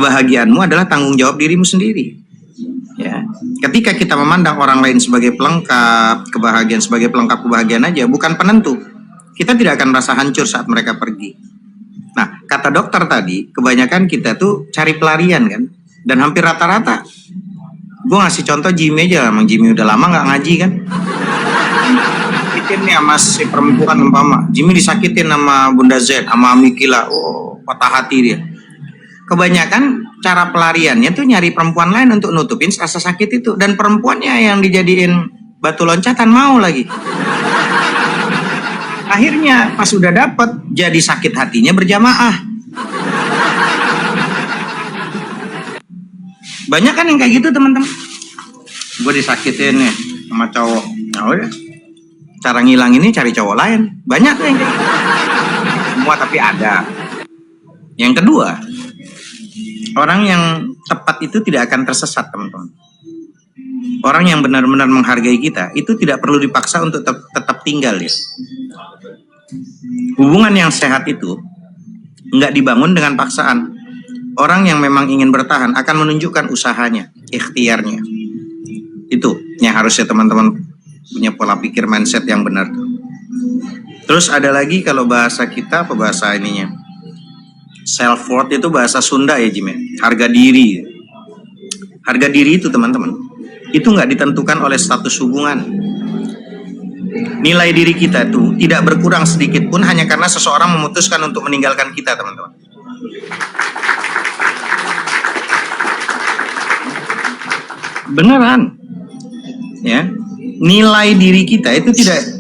Kebahagiaanmu adalah tanggung jawab dirimu sendiri. Ya, ketika kita memandang orang lain sebagai pelengkap kebahagiaan, sebagai pelengkap kebahagiaan aja, bukan penentu, kita tidak akan merasa hancur saat mereka pergi. Nah, kata dokter tadi, kebanyakan kita tuh cari pelarian kan, dan hampir rata-rata. Gue ngasih contoh Jimmy aja, emang Jimmy udah lama nggak ngaji kan. Disakitin nih sama si perempuan umpama, Jimmy disakitin sama Bunda Z, sama Mikila, oh patah hati dia. Kebanyakan cara pelariannya tuh nyari perempuan lain untuk nutupin rasa sakit itu, dan perempuannya yang dijadiin batu loncatan mau lagi. Akhirnya pas udah dapet jadi sakit hatinya berjamaah. Banyak kan yang kayak gitu teman-teman. Gue disakitin nih sama cowok, nah udah cara ngilang ini cari cowok lain. Banyak tuh yang kayak gitu. Semua tapi ada. Yang kedua, orang yang tepat itu tidak akan tersesat teman-teman. Orang yang benar-benar menghargai kita itu tidak perlu dipaksa untuk tetap tinggal ya. Hubungan yang sehat itu nggak dibangun dengan paksaan. Orang yang memang ingin bertahan akan menunjukkan usahanya, ikhtiarnya. Itu yang harusnya teman-teman punya pola pikir mindset yang benar. Terus ada lagi kalau bahasa kita apa bahasa ininya? Self worth itu bahasa Sunda ya Jim ya. Harga diri. Harga diri itu teman-teman, itu nggak ditentukan oleh status hubungan. Nilai diri kita tuh tidak berkurang sedikit pun hanya karena seseorang memutuskan untuk meninggalkan kita teman-teman. Beneran. Ya. Nilai diri kita itu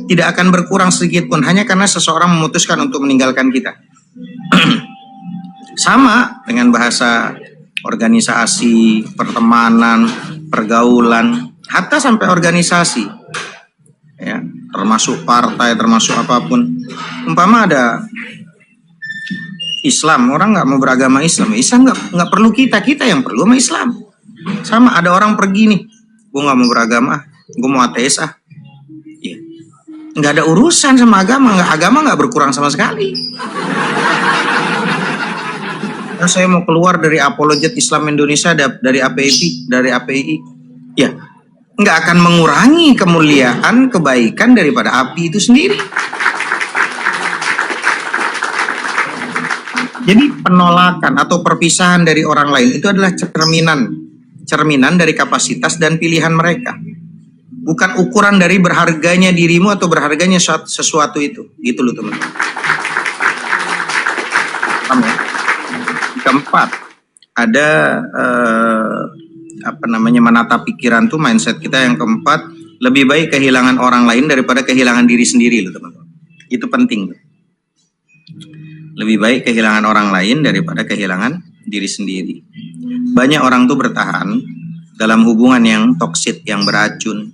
tidak akan berkurang sedikit pun hanya karena seseorang memutuskan untuk meninggalkan kita. Sama dengan bahasa organisasi, pertemanan, pergaulan, hatta sampai organisasi, ya, termasuk partai, termasuk apapun. Umpama ada Islam, orang nggak mau beragama Islam, Islam nggak perlu kita yang perlu sama Islam. Sama ada orang pergi nih, gue nggak mau beragama, gue mau ateis ya. Nggak ada urusan sama agama nggak berkurang sama sekali. Saya mau keluar dari apologet Islam Indonesia, dari API, ya nggak akan mengurangi kemuliaan kebaikan daripada api itu sendiri. Jadi penolakan atau perpisahan dari orang lain itu adalah cerminan dari kapasitas dan pilihan mereka, bukan ukuran dari berharganya dirimu atau berharganya sesuatu itu. Gitu loh teman-teman. Keempat, ada menata pikiran tuh mindset kita yang keempat, lebih baik kehilangan orang lain daripada kehilangan diri sendiri loh teman-teman. Itu penting. Lebih baik kehilangan orang lain daripada kehilangan diri sendiri. Banyak orang tuh bertahan dalam hubungan yang toksik, yang beracun,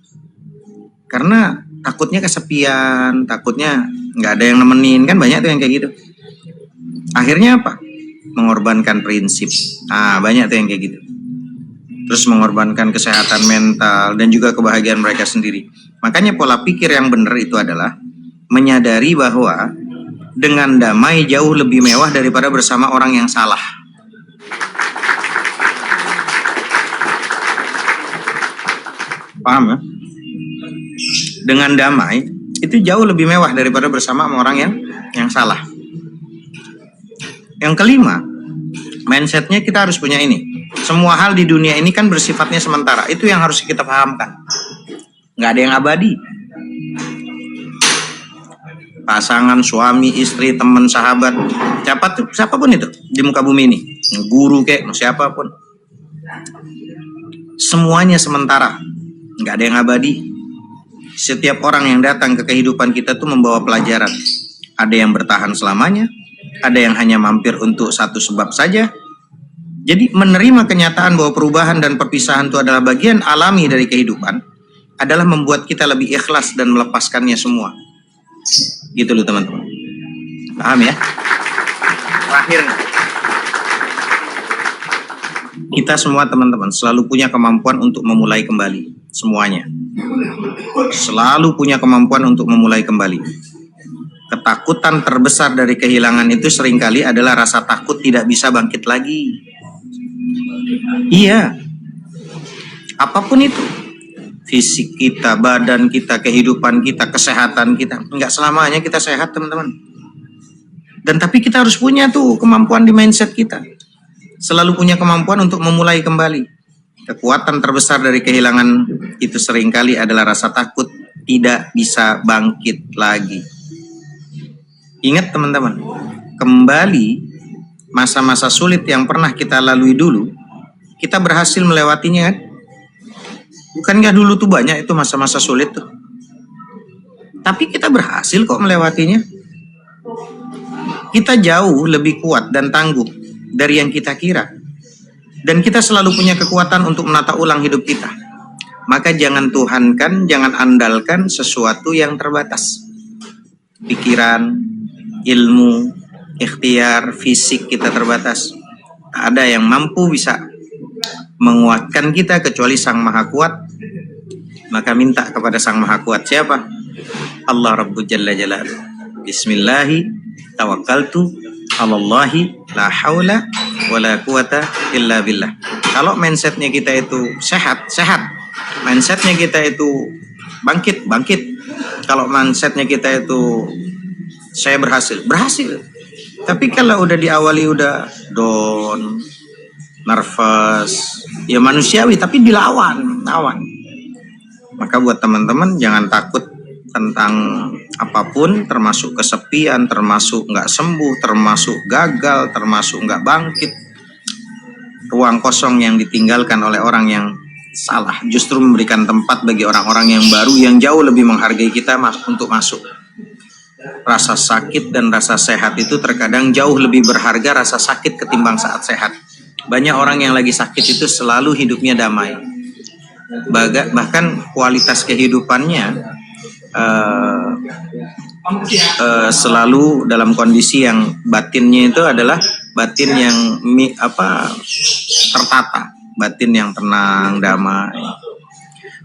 karena takutnya kesepian, takutnya nggak ada yang nemenin, kan banyak tuh yang kayak gitu. Akhirnya apa? Mengorbankan prinsip. Banyak tuh yang kayak gitu. Terus mengorbankan kesehatan mental dan juga kebahagiaan mereka sendiri. Makanya pola pikir yang benar itu adalah menyadari bahwa dengan damai jauh lebih mewah daripada bersama orang yang salah. Paham ya? Dengan damai itu jauh lebih mewah daripada bersama orang yang salah. Yang kelima, mindsetnya kita harus punya ini. Semua hal di dunia ini kan bersifatnya sementara. Itu yang harus kita pahamkan. Nggak ada yang abadi. Pasangan, suami, istri, teman, sahabat, siapapun itu di muka bumi ini, guru kek, siapapun, semuanya sementara. Nggak ada yang abadi. Setiap orang yang datang ke kehidupan kita tuh membawa pelajaran. Ada yang bertahan selamanya, ada yang hanya mampir untuk satu sebab saja. Jadi menerima kenyataan bahwa perubahan dan perpisahan itu adalah bagian alami dari kehidupan adalah membuat kita lebih ikhlas dan melepaskannya semua. Gitu loh teman-teman. Paham ya? Terakhir, kita semua teman-teman selalu punya kemampuan untuk memulai kembali. Semuanya selalu punya kemampuan untuk memulai kembali. Ketakutan terbesar dari kehilangan itu seringkali adalah rasa takut tidak bisa bangkit lagi. Iya, apapun itu. Fisik kita, badan kita, kehidupan kita, kesehatan kita. Enggak selamanya kita sehat, teman-teman. Dan tapi kita harus punya tuh kemampuan di mindset kita. Selalu punya kemampuan untuk memulai kembali. Kekuatan terbesar dari kehilangan itu seringkali adalah rasa takut tidak bisa bangkit lagi. Ingat teman-teman, kembali masa-masa sulit yang pernah kita lalui dulu, kita berhasil melewatinya kan? Bukankah dulu tuh banyak itu masa-masa sulit tuh? Tapi kita berhasil kok melewatinya. Kita jauh lebih kuat dan tangguh dari yang kita kira. Dan kita selalu punya kekuatan untuk menata ulang hidup kita. Maka jangan tuhankan, jangan andalkan sesuatu yang terbatas. Pikiran, ilmu, ikhtiar, fisik kita terbatas. Tak ada yang mampu bisa menguatkan kita kecuali Sang Maha Kuat. Maka minta kepada Sang Maha Kuat. Siapa? Allah Rabbul Jalla Jalaluhu. Bismillahi tawakkaltu alallahi la haula wala quwata illa billah. Kalau mindsetnya kita itu sehat. Mindsetnya kita itu bangkit. Kalau mindsetnya kita itu saya berhasil. Tapi kalau udah diawali udah down, nervous, ya manusiawi tapi dilawan. Maka buat teman-teman jangan takut tentang apapun, termasuk kesepian, termasuk nggak sembuh, termasuk gagal, termasuk nggak bangkit. Ruang kosong yang ditinggalkan oleh orang yang salah justru memberikan tempat bagi orang-orang yang baru yang jauh lebih menghargai kita untuk masuk. Rasa sakit dan rasa sehat itu terkadang jauh lebih berharga rasa sakit ketimbang saat sehat. Banyak orang yang lagi sakit itu selalu hidupnya damai. Bahkan kualitas kehidupannya selalu dalam kondisi yang batinnya itu adalah batin yang tertata, batin yang tenang, damai.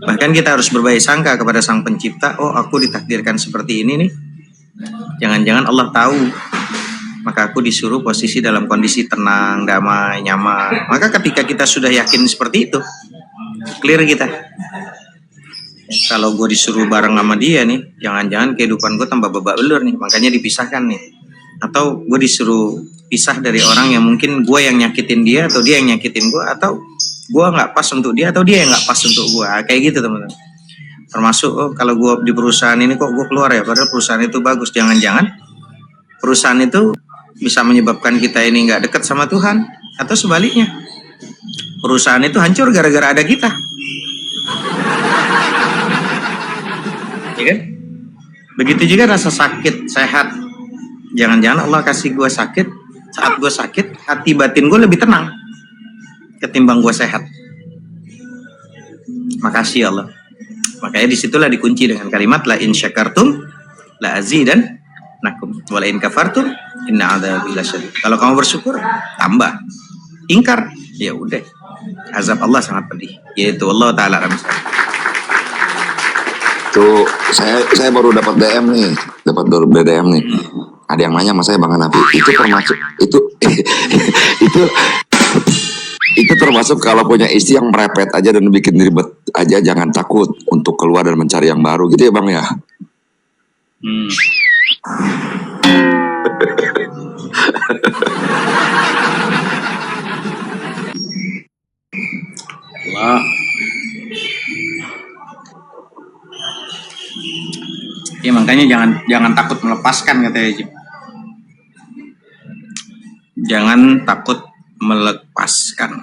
Bahkan kita harus berbaik sangka kepada Sang Pencipta. Oh, aku ditakdirkan seperti ini nih. Jangan-jangan Allah tahu, maka aku disuruh posisi dalam kondisi tenang, damai, nyaman. Maka ketika kita sudah yakin seperti itu, clear kita. Kalau gue disuruh bareng sama dia nih, jangan-jangan kehidupan gue tambah babak belur nih, makanya dipisahkan nih. Atau gue disuruh pisah dari orang yang mungkin gue yang nyakitin dia, atau dia yang nyakitin gue, atau gue nggak pas untuk dia, atau dia yang nggak pas untuk gue. Kayak gitu teman-teman. Termasuk kalau gue di perusahaan ini kok gue keluar ya, padahal perusahaan itu bagus. Jangan-jangan perusahaan itu bisa menyebabkan kita ini nggak dekat sama Tuhan, atau sebaliknya perusahaan itu hancur gara-gara ada kita. Ya kan? Begitu juga rasa sakit, sehat. Jangan-jangan Allah kasih gue sakit, saat gue sakit, hati batin gue lebih tenang ketimbang gue sehat. Makasih Allah. Makanya disitulah dikunci dengan kalimat la in syakartum la azidannakum wa la in kafartum inna adzabi lasyadid. Kalau kamu bersyukur, tambah. Ingkar, ya udah. Azab Allah sangat pedih. Yaitu Allah Ta'ala. Tuh, saya baru dapat DM nih, Ada yang nanya sama saya, Bang Hanafi, itu termasuk itu termasuk kalau punya istri yang merepet aja dan bikin ribet aja, jangan takut untuk keluar dan mencari yang baru, gitu ya Bang ya. Allah. Ya makanya jangan takut melepaskan, katanya Jim. Jangan takut melepaskan.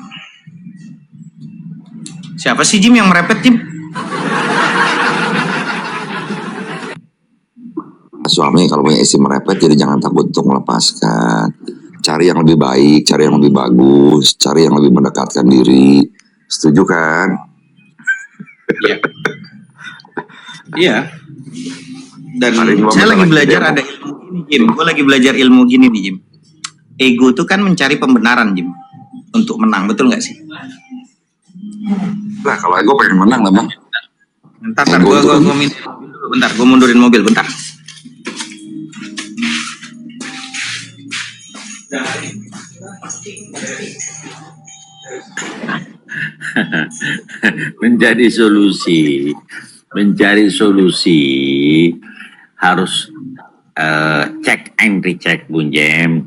Siapa sih Jim yang merepet, Jim? Suami kalau punya istri merepet, jadi jangan takut untuk melepaskan. Cari yang lebih baik, cari yang lebih bagus, cari yang lebih mendekatkan diri. Setuju kan? Iya. Iya. Dan saya lagi belajar ada ilmu gini, Jim. Gue lagi belajar ilmu gini nih, Jim. Ego itu kan mencari pembenaran, Jim, untuk menang, betul nggak sih? Nah, kalau ego pengen menang lah, Bang. Bentar, gue mundurin mobil, bentar. mencari solusi harus cek and recheck, Bung Jem.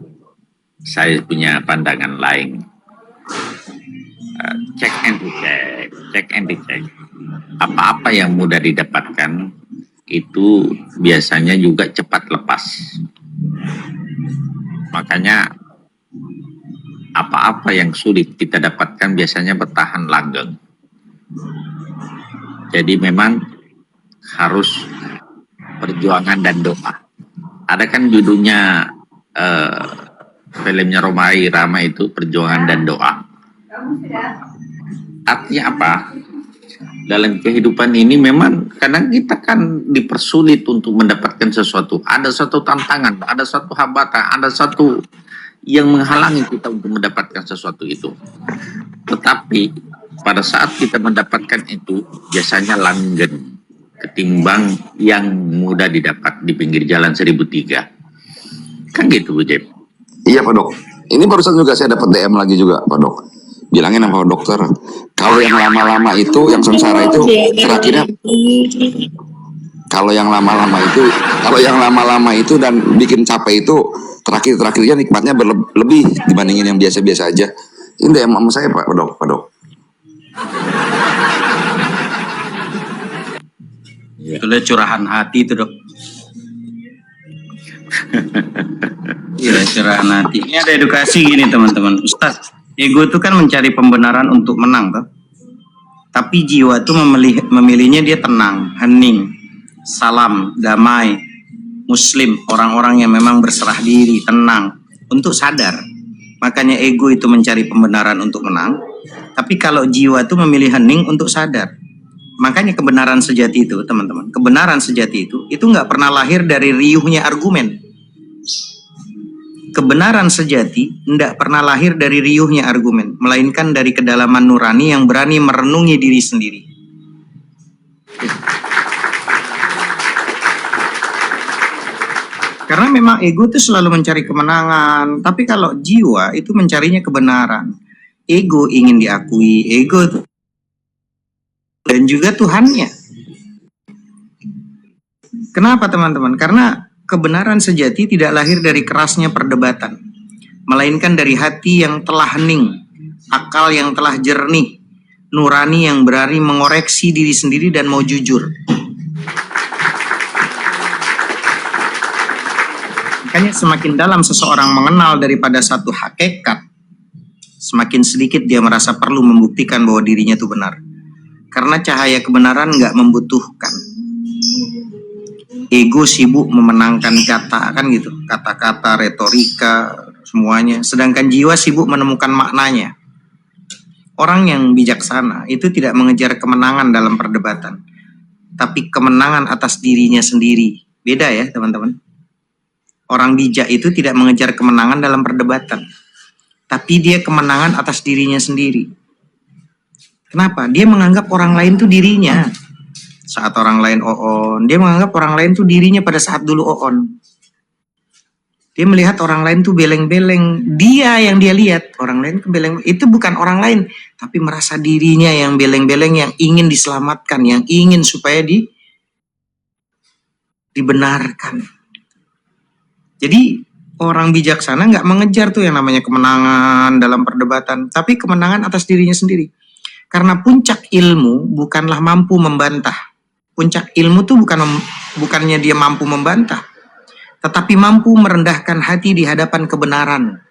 Saya punya pandangan lain. Cek and recheck. Apa-apa yang mudah didapatkan itu biasanya juga cepat lepas. Makanya apa-apa yang sulit kita dapatkan biasanya bertahan langgeng. Jadi memang harus perjuangan dan doa. Ada kan judulnya filmnya Roma Irama itu, Perjuangan dan Doa. Artinya apa? Dalam kehidupan ini memang kadang kita kan dipersulit untuk mendapatkan sesuatu. Ada satu tantangan, ada satu hambatan, ada satu yang menghalangi kita untuk mendapatkan sesuatu itu. Tetapi pada saat kita mendapatkan itu biasanya langgeng ketimbang yang mudah didapat di pinggir jalan 1003. Kan gitu, Bu Jeb? Iya Pak Dok. Ini barusan juga saya dapat DM lagi juga Pak Dok. Bilangin sama dokter, kalau yang lama-lama itu, yang sengsara itu terakhirnya, kalau yang lama-lama itu dan bikin capek itu terakhirnya nikmatnya berlebih dibandingin yang biasa-biasa aja. Ini DM sama saya Pak Dok. Itulah curahan hati itu, Dok. Iya, curahan hati. Ini ada edukasi gini, teman-teman. Ustaz, ego itu kan mencari pembenaran untuk menang, toh. Tapi jiwa itu memilihnya dia tenang, hening, salam, damai, muslim, orang-orang yang memang berserah diri, tenang, untuk sadar. Makanya ego itu mencari pembenaran untuk menang. Tapi kalau jiwa itu memilih hening untuk sadar. Makanya kebenaran sejati itu, teman-teman, kebenaran sejati itu nggak pernah lahir dari riuhnya argumen. Kebenaran sejati tidak pernah lahir dari riuhnya argumen, melainkan dari kedalaman nurani yang berani merenungi diri sendiri. Karena memang ego itu selalu mencari kemenangan, tapi kalau jiwa itu mencarinya kebenaran. Ego ingin diakui, ego itu dan juga Tuhannya. Kenapa teman-teman? Karena kebenaran sejati tidak lahir dari kerasnya perdebatan, melainkan dari hati yang telah hening, akal yang telah jernih, nurani yang berani mengoreksi diri sendiri dan mau jujur. Makanya semakin dalam seseorang mengenal daripada satu hakikat, semakin sedikit dia merasa perlu membuktikan bahwa dirinya itu benar. Karena cahaya kebenaran nggak membutuhkan. Ego sibuk memenangkan kata, kan gitu, kata-kata, retorika, semuanya. Sedangkan jiwa sibuk menemukan maknanya. Orang yang bijaksana itu tidak mengejar kemenangan dalam perdebatan, tapi kemenangan atas dirinya sendiri. Beda ya teman-teman. Orang bijak itu tidak mengejar kemenangan dalam perdebatan, tapi dia kemenangan atas dirinya sendiri. Kenapa? Dia menganggap orang lain tuh dirinya. Saat orang lain oon, dia menganggap orang lain tuh dirinya pada saat dulu oon. Dia melihat orang lain tuh beleng-beleng. Dia yang dia lihat, orang lain tuh beleng. Itu bukan orang lain, tapi merasa dirinya yang beleng-beleng, yang ingin diselamatkan, yang ingin supaya dibenarkan. Jadi orang bijaksana nggak mengejar tuh yang namanya kemenangan dalam perdebatan, tapi kemenangan atas dirinya sendiri. Karena puncak ilmu bukanlah mampu membantah. Puncak ilmu tuh bukannya dia mampu membantah, tetapi mampu merendahkan hati di hadapan kebenaran.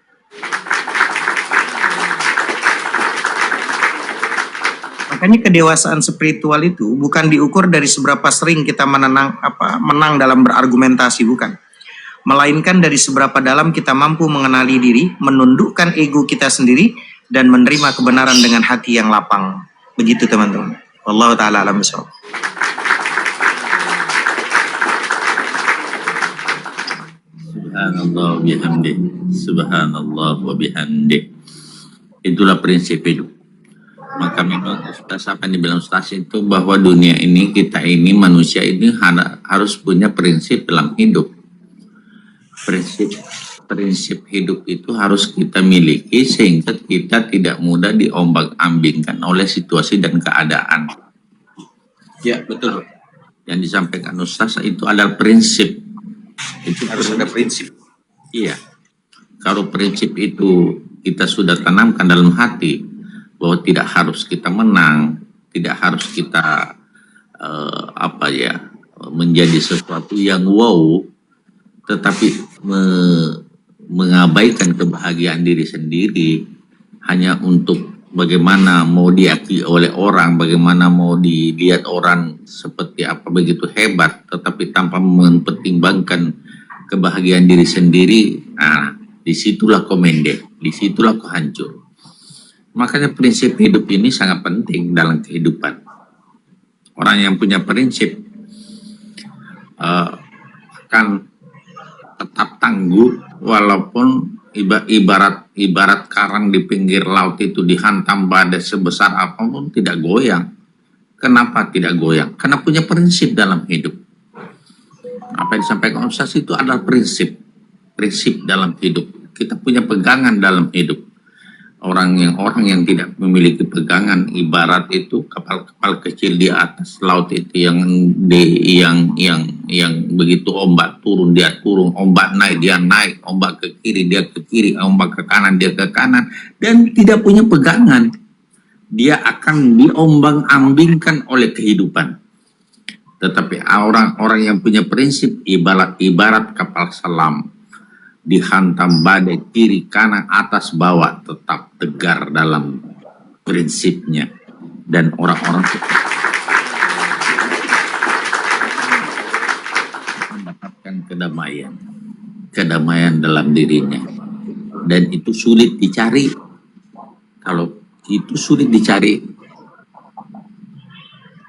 Makanya kedewasaan spiritual itu bukan diukur dari seberapa sering kita menang dalam berargumentasi, bukan. Melainkan dari seberapa dalam kita mampu mengenali diri, menundukkan ego kita sendiri, dan menerima kebenaran dengan hati yang lapang. Begitu teman-teman. Wallahu ta'ala alam bishawab. Subhanallah wa bihamdih. Subhanallah wa bihamdih. Itulah prinsip hidup. Maka memang Ustaz apa yang dibilang Ustaz itu bahwa dunia ini, kita ini, manusia ini harus punya prinsip dalam hidup. Prinsip prinsip hidup itu harus kita miliki sehingga kita tidak mudah diombang-ambingkan oleh situasi dan keadaan. Ya, betul. Yang disampaikan Ustaz itu adalah prinsip. Itu Harus ada prinsip. Iya. Kalau prinsip itu kita sudah tanamkan dalam hati bahwa tidak harus kita menang, tidak harus kita menjadi sesuatu yang wow, tetapi mengabaikan kebahagiaan diri sendiri hanya untuk bagaimana mau diakui oleh orang, bagaimana mau dilihat orang seperti apa begitu hebat, tetapi tanpa mempertimbangkan kebahagiaan diri sendiri. Nah, disitulah komende, disitulah kehancur. Makanya prinsip hidup ini sangat penting dalam kehidupan. Orang yang punya prinsip akan tetap tangguh walaupun ibarat karang di pinggir laut itu dihantam badai sebesar apapun tidak goyang. Kenapa tidak goyang? Karena punya prinsip dalam hidup. Apa yang disampaikan Ustaz itu adalah prinsip dalam hidup. Kita punya pegangan dalam hidup. Orang yang tidak memiliki pegangan, ibarat itu kapal-kapal kecil di atas laut itu yang begitu ombak turun dia turun, ombak naik dia naik, ombak ke kiri dia ke kiri, ombak ke kanan dia ke kanan, dan tidak punya pegangan. Dia akan diombang-ambingkan oleh kehidupan. Tetapi orang-orang yang punya prinsip ibarat kapal selam, dihantam badai kiri kanan atas bawah, tetap tegar dalam prinsipnya, dan orang-orang mendapatkan kedamaian dalam dirinya, dan itu sulit dicari. Kalau itu sulit dicari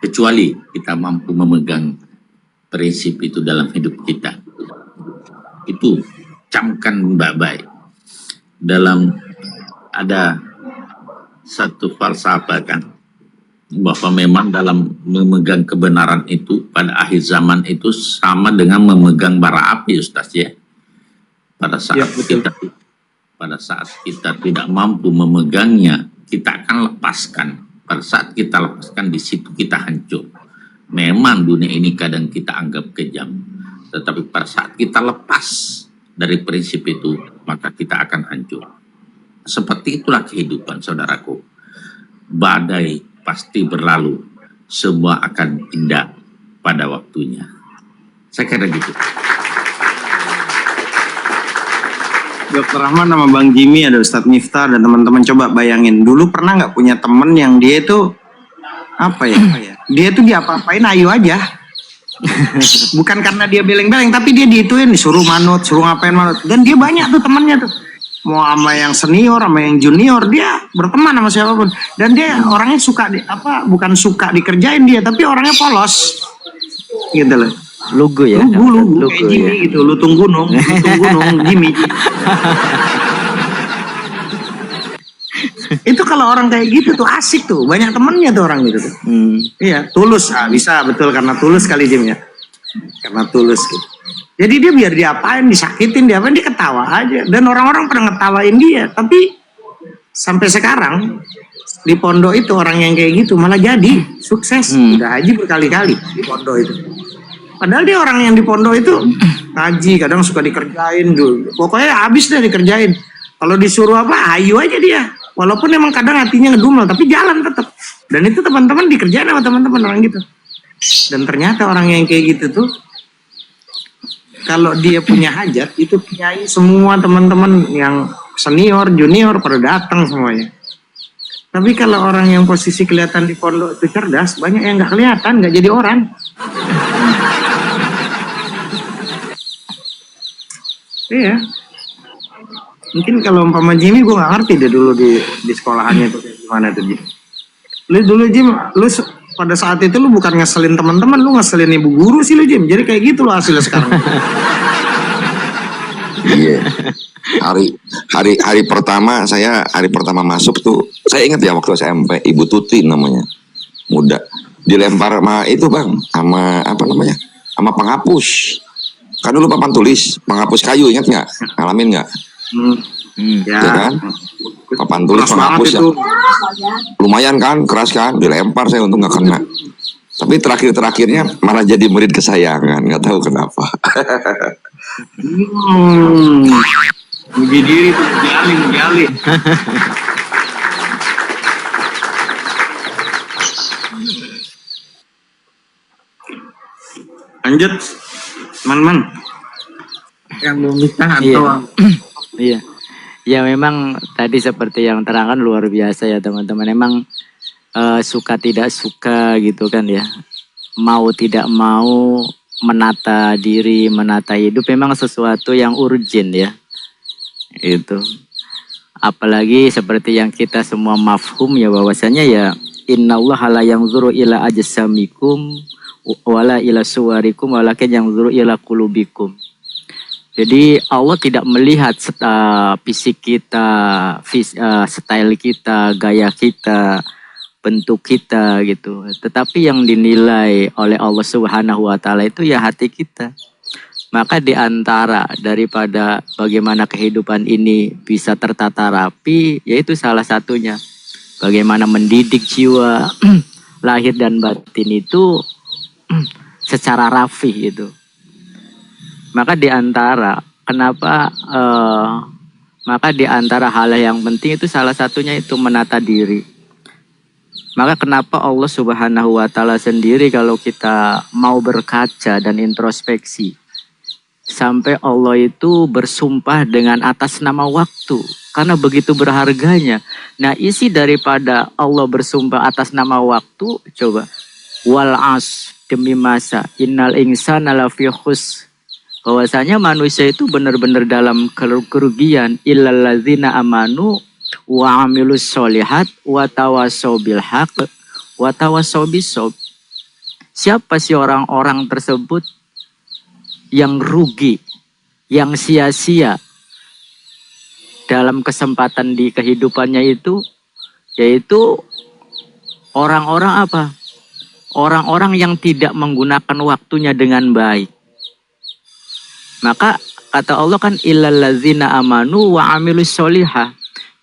kecuali kita mampu memegang prinsip itu dalam hidup kita. Itu camkan baik-baik. Dalam ada satu falsafah kan, bahwa memang dalam memegang kebenaran itu pada akhir zaman itu sama dengan memegang bara api, Ustaz ya. Pada saat kita tidak mampu memegangnya, kita akan lepaskan. Pada saat kita lepaskan, di situ kita hancur. Memang dunia ini kadang kita anggap kejam, tetapi pada saat kita lepas dari prinsip itu, maka kita akan hancur. Seperti itulah kehidupan, saudaraku. Badai pasti berlalu, semua akan indah pada waktunya. Saya kira gitu. Dr. Rahman sama Bang Jimmy, ada Ustadz Miftah dan teman-teman, coba bayangin dulu pernah nggak punya temen yang dia itu dia tuh diapa-apain ayu aja. Bukan karena dia beleng-beleng, tapi dia diituin, disuruh manut, suruh ngapain manut. Dan dia banyak tuh temannya tuh. Mau sama yang senior, sama yang junior, dia berteman sama siapapun. Dan dia orangnya suka bukan suka dikerjain dia, tapi orangnya polos. Gitu loh. Lugu ya. Lugu kayak Jimmy ya. Gitu, lutung gunung Jimmy. Itu kalau orang kayak gitu tuh asik tuh, banyak temennya tuh orang gitu tuh. Iya, tulus, bisa betul, karena tulus kali Jim ya, karena tulus gitu. Jadi dia biar diapain, disakitin, dia ketawa aja, dan orang-orang pernah ngetawain dia. Tapi sampai sekarang di pondok itu orang yang kayak gitu malah jadi sukses, udah haji berkali-kali di pondok itu. Padahal dia orang yang di pondok itu ngaji, kadang suka dikerjain dulu, pokoknya habis deh dikerjain. Kalau disuruh apa, ayo aja dia. Walaupun emang kadang hatinya ngedumel, tapi jalan tetap. Dan itu teman-teman dikerjain sama teman-teman orang gitu. Dan ternyata orang yang kayak gitu tuh, kalau dia punya hajat, itu kiai semua teman-teman yang senior, junior pada datang semuanya. Tapi kalau orang yang posisi kelihatan di pondok itu cerdas, banyak yang nggak kelihatan, nggak jadi orang. Iya. Mungkin kalau umpama Jimmy, gue gak ngerti deh dulu di sekolahannya itu gimana tuh Jim. Lu dulu Jim, lu pada saat itu lu bukan ngeselin teman-teman, lu ngeselin ibu guru sih lu Jim. Jadi kayak gitu lo hasilnya sekarang. Iya. Hari pertama masuk tuh, saya ingat ya waktu SMP, Ibu Tuti namanya, muda, dilempar sama itu Bang, sama apa namanya, sama penghapus. Kan dulu papan tulis, menghapus kayu, ingat nggak? Ngalamin nggak? Ya, Ya kan? Papan tulis keras banget menghapus ya. itu. Lumayan kan, keras kan, dilempar saya untuk nggak kena. Tapi terakhirnya malah jadi murid kesayangan, nggak tahu kenapa. Uji diri itu dialih. Lanjut, teman-teman. Yang belum bisa Iya. atau Iya. Ya memang tadi seperti yang terangkan luar biasa ya teman-teman. Emang suka tidak suka gitu kan ya. Mau tidak mau menata diri, menata hidup memang sesuatu yang urgent ya. Itu. Apalagi seperti yang kita semua mafhum ya bahwasanya ya innallaha la yanzuru ila ajsamikum wala ila suwarikum walakin yanzuru ila qulubikum. Jadi Allah tidak melihat fisik kita, style kita, gaya kita, bentuk kita gitu. Tetapi yang dinilai oleh Allah Subhanahu wa taala itu ya hati kita. Maka di antara daripada bagaimana kehidupan ini bisa tertata rapi, yaitu salah satunya bagaimana mendidik jiwa lahir dan batin itu secara rapi itu. Maka di antara di antara hal yang penting itu salah satunya itu menata diri. Maka kenapa Allah Subhanahu wa taala sendiri kalau kita mau berkaca dan introspeksi sampai Allah itu bersumpah dengan atas nama waktu karena begitu berharganya. Nah, isi daripada Allah bersumpah atas nama waktu coba wal as demi masa innal insana lafi khusr. Bahwasanya manusia itu benar-benar dalam kerugian illal ladzina amanu wa amilus solihat wa tawassaw bil haqq wa tawassaw bisabr. Siapa sih orang-orang tersebut yang rugi, yang sia-sia dalam kesempatan di kehidupannya itu, yaitu orang-orang apa? Orang-orang yang tidak menggunakan waktunya dengan baik. Maka kata Allah kan illal ladzina amanu wa amilus solihah,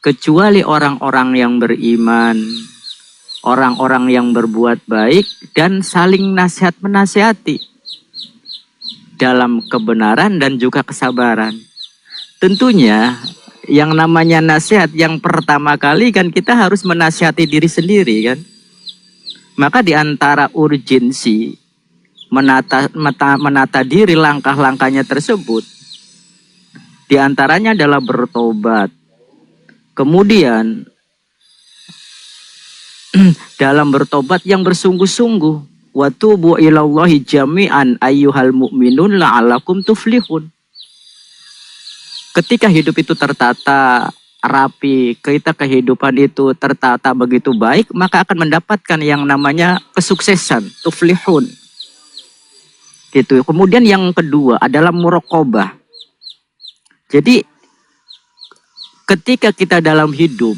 kecuali orang-orang yang beriman, orang-orang yang berbuat baik dan saling nasihat menasihati dalam kebenaran dan juga kesabaran. Tentunya yang namanya nasihat yang pertama kali kan kita harus menasihati diri sendiri kan. Maka di antara urgensi menata diri langkah-langkahnya tersebut di antaranya adalah bertobat. Kemudian dalam bertobat yang bersungguh-sungguh, wa tubu ilallahi jami'an ayyuhal mu'minun la'allakum tuflihun. Ketika hidup itu tertata rapi, kita kehidupan itu tertata begitu baik, maka akan mendapatkan yang namanya kesuksesan, tuflihun. Gitu. Kemudian yang kedua adalah muraqabah. Jadi ketika kita dalam hidup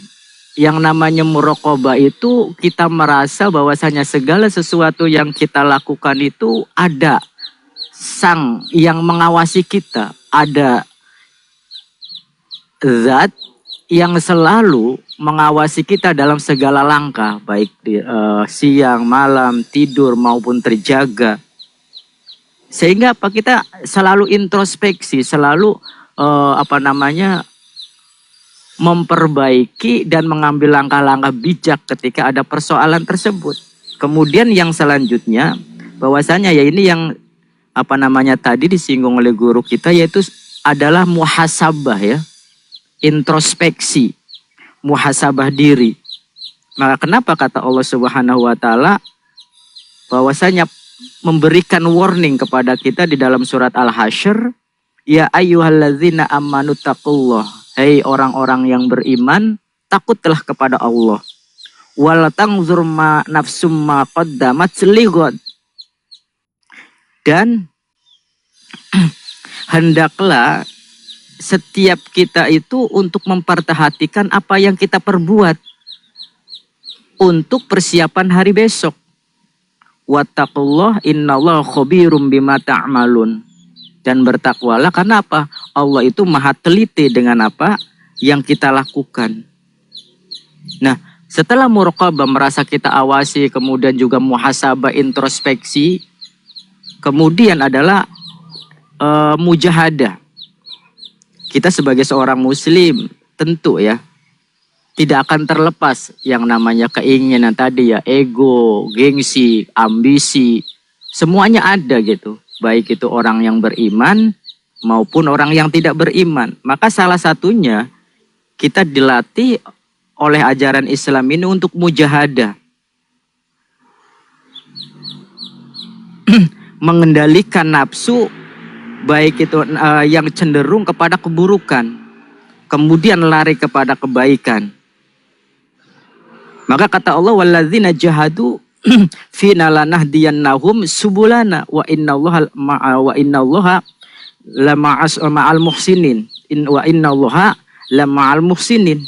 yang namanya muraqabah itu kita merasa bahwasanya segala sesuatu yang kita lakukan itu ada sang yang mengawasi kita, ada zat yang selalu mengawasi kita dalam segala langkah, baik di siang, malam, tidur maupun terjaga. Sehingga apa kita selalu introspeksi, selalu memperbaiki dan mengambil langkah-langkah bijak ketika ada persoalan tersebut. Kemudian yang selanjutnya bahwasanya ya ini yang tadi disinggung oleh guru kita yaitu adalah muhasabah ya. Introspeksi, muhasabah diri. Maka kenapa kata Allah Subhanahu wa taala bahwasanya memberikan warning kepada kita di dalam surat Al-Hasyr, ya ayyuhalladzina amanu taqullah, hei orang-orang yang beriman, takutlah kepada Allah. Wal tanzur ma nafsum ma qaddamat lighad. Dan hendaklah setiap kita itu untuk memperhatikan apa yang kita perbuat untuk persiapan hari besok. Wattaqullah innallaha khabirum bima ta'malun. dan bertakwalah. Karena apa? Allah itu maha teliti dengan apa yang kita lakukan. Nah, setelah muraqabah, merasa kita awasi, kemudian juga muhasabah, introspeksi, kemudian adalah mujahadah. Kita sebagai seorang muslim tentu ya tidak akan terlepas yang namanya keinginan tadi ya, ego, gengsi, ambisi, semuanya ada gitu. Baik itu orang yang beriman maupun orang yang tidak beriman. Maka salah satunya kita dilatih oleh ajaran Islam ini untuk mujahadah. Mengendalikan nafsu, baik itu yang cenderung kepada keburukan, kemudian lari kepada kebaikan. Maka kata Allah, walladzina jahadu fina lanahdiyannahum subulana wa innallaha ma'al muhsinin wa innallaha ma'al muhsinin.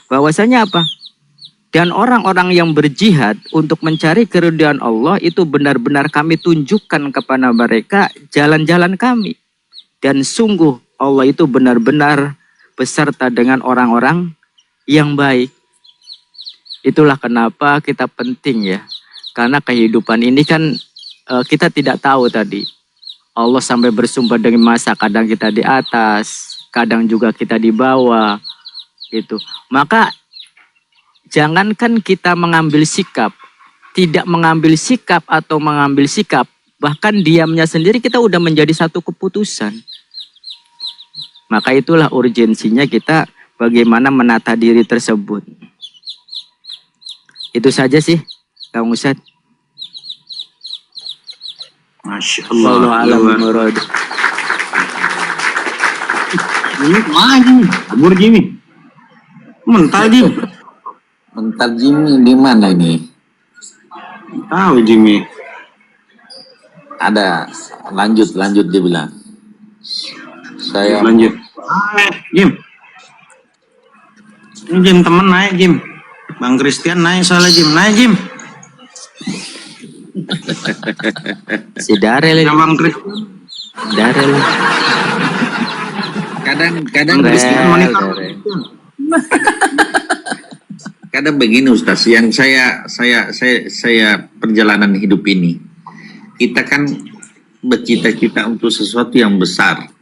Bahwasanya apa? Dan orang-orang yang berjihad untuk mencari keridhaan Allah itu benar-benar kami tunjukkan kepada mereka jalan-jalan kami. Dan sungguh Allah itu benar-benar beserta dengan orang-orang yang baik. Itulah kenapa kita penting ya. Karena kehidupan ini kan kita tidak tahu tadi. Allah sampai bersumpah dengan masa, kadang kita di atas, kadang juga kita di bawah. Gitu. Maka jangankan kita mengambil sikap, tidak mengambil sikap atau mengambil sikap, bahkan diamnya sendiri kita udah menjadi satu keputusan. Maka itulah urgensinya kita bagaimana menata diri tersebut. Itu saja sih, Kang Ustadz. Masya Allah. Ini mana? Kabur Jimmy. Mental Jim. Mentar Jimmy di mana ini? Tahu Jimmy. Ada lanjut dia bilang. Saya Lanjut. Jim. Ini Jim temen naik Jim. Bang Christian naik soalnya Jim. Naik Jim. Si Darel ini. Nah, Bang Christian. Darel. kadang Darel. kadang begini Ustaz, yang saya perjalanan hidup ini, kita kan bercita-cita untuk sesuatu yang besar,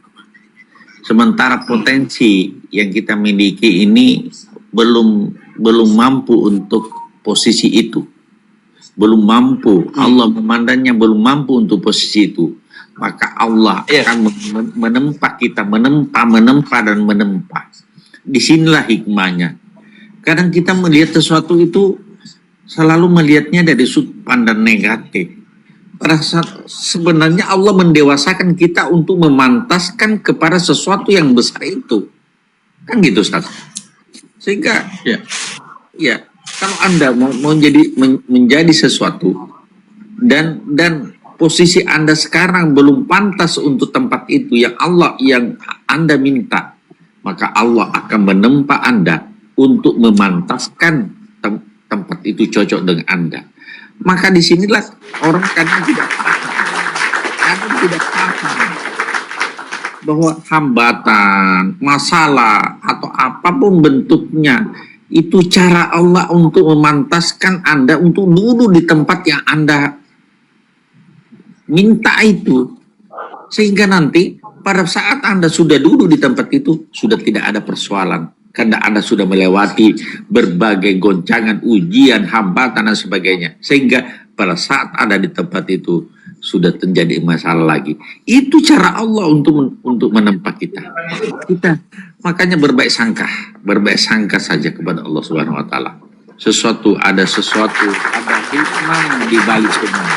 sementara potensi yang kita miliki ini belum mampu untuk posisi itu, belum mampu, Allah memandangnya belum mampu untuk posisi itu, maka Allah akan menempa kita, menempa dan menempa. Disinilah hikmahnya. Kadang kita melihat sesuatu itu selalu melihatnya dari sudut pandang negatif. Pada saat sebenarnya Allah mendewasakan kita untuk memantaskan kepada sesuatu yang besar itu. Kan gitu Ustaz. Sehingga ya kalau Anda mau menjadi sesuatu dan posisi Anda sekarang belum pantas untuk tempat itu yang Anda minta, maka Allah akan menempa Anda untuk memantaskan tempat itu cocok dengan Anda. Maka disinilah orang kadang tidak paham bahwa hambatan, masalah atau apapun bentuknya itu cara Allah untuk memantaskan Anda untuk duduk di tempat yang Anda minta itu, sehingga nanti pada saat Anda sudah duduk di tempat itu sudah tidak ada persoalan. Karena Anda sudah melewati berbagai goncangan, ujian, hambatan, dan sebagainya. Sehingga pada saat ada di tempat itu, sudah terjadi masalah lagi. Itu cara Allah untuk menempa kita. Makanya berbaik sangka saja kepada Allah Subhanahu Wa Taala. Ada hikmah di balik semua.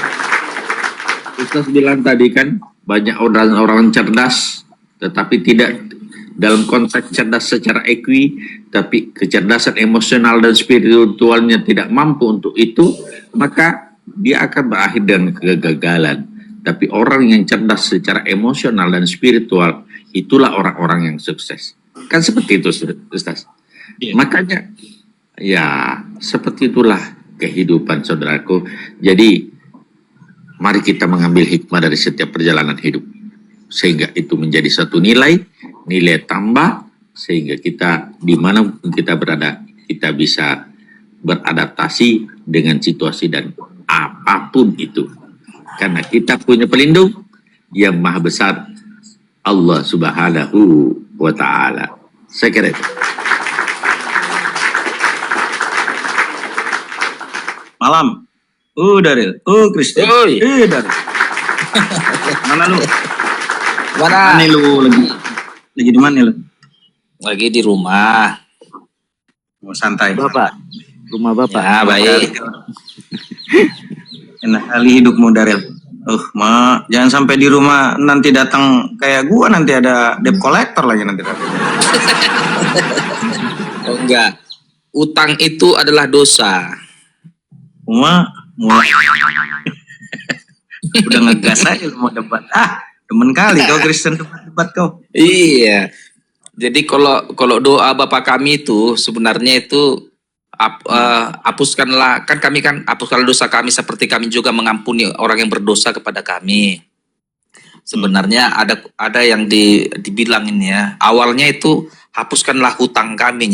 Ustaz bilang tadi kan, banyak orang cerdas, tetapi tidak dalam konteks cerdas secara ekwi, tapi kecerdasan emosional dan spiritualnya tidak mampu untuk itu, maka dia akan berakhir dengan kegagalan. Tapi orang yang cerdas secara emosional dan spiritual, itulah orang-orang yang sukses. Kan seperti itu, Ustaz. Makanya, ya seperti itulah kehidupan, saudaraku. Jadi, mari kita mengambil hikmah dari setiap perjalanan hidup. sehingga itu menjadi satu nilai tambah, sehingga kita dimanapun kita berada, kita bisa beradaptasi dengan situasi dan apapun itu. Karena kita punya pelindung yang maha besar, Allah Subhanahu wa Ta'ala. Saya kira itu. Malam. Daril. Kristen. Daril. Mana lu? Mana? Mana lu lagi? Lagi di mana lu? Lagi di rumah. Mau santai. Bapak, rumah Bapak. Ya, baik. Enak kali hidupmu, Daril. Jangan sampai di rumah nanti datang kayak gua, nanti ada debt collector lagi nanti. Oh, enggak. Utang itu adalah dosa. Mulai udah ngegas aja lu mau debat. Demen kali kau Kristen debat kau. Iya. Jadi kalau doa Bapa kami itu sebenarnya itu hapuskanlah, hapuskanlah dosa kami seperti kami juga mengampuni orang yang berdosa kepada kami. Sebenarnya ada yang dibilang ini ya. Awalnya itu hapuskanlah hutang kami.